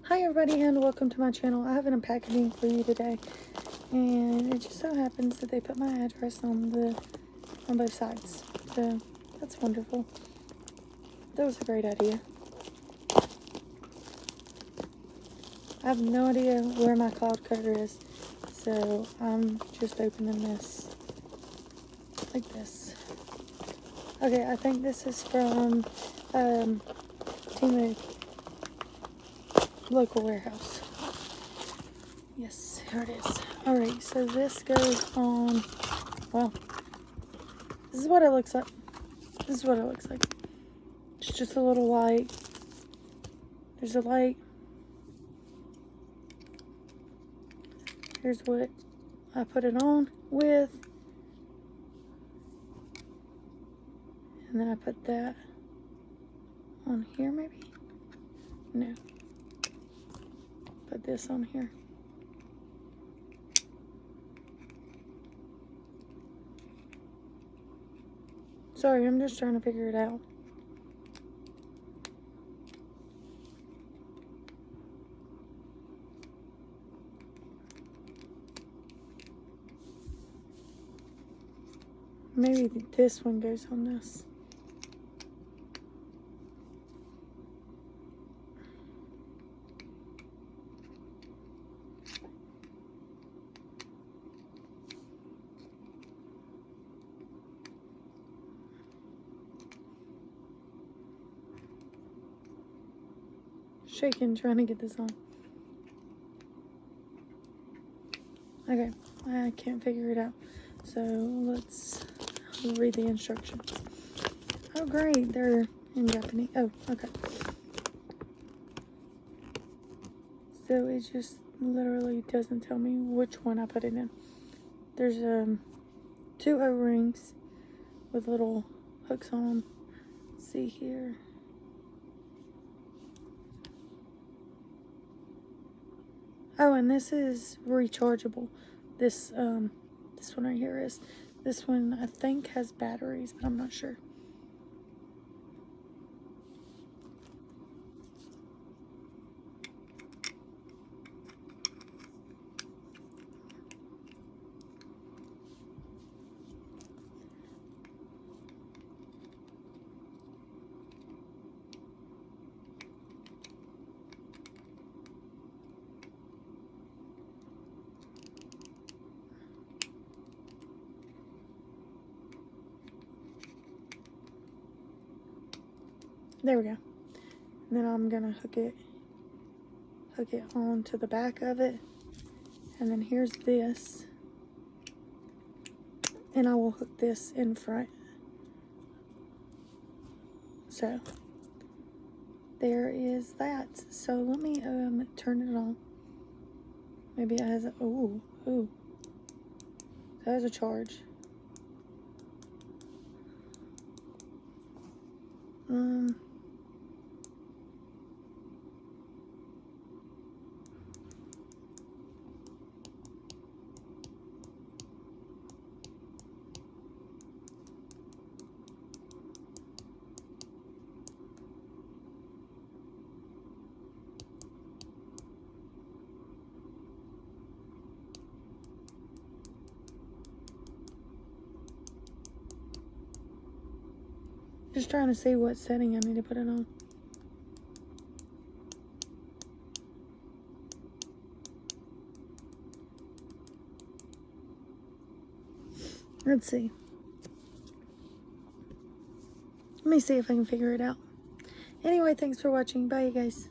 Hi everybody and welcome to my channel. I have an unpacking for you today, and it just so happens that they put my address on both sides, so that's wonderful. That was a great idea. I have no idea where my cloud cutter is, so I'm just opening this like this. Okay, I think this is from Temu local warehouse. Yes, here it is. Alright, so this goes on, well, this is what it looks like. This is what it looks like. It's just a little light. There's a light. Here's what I put it on with. And then I put that on here maybe? No. Put this on here. Sorry, I'm just trying to figure it out. Maybe this one goes on this. Shaking, trying to get this on. Okay, I can't figure it out. So let's read the instructions. Oh great, they're in Japanese. Oh, okay. So it just literally doesn't tell me which one I put it in. There's 2 O-rings with little hooks on them. Let's see here. Oh, and this is rechargeable. This one right here is. This one I think has batteries, but I'm not sure. There we go. And then I'm gonna hook it onto the back of it. And then here's this. And I will hook this in front. So there is that. So let me turn it on. Maybe it has a, ooh, that has a charge. Just trying to see what setting I need to put it on. Let's see. Let me see if I can figure it out. Anyway, thanks for watching. Bye, you guys.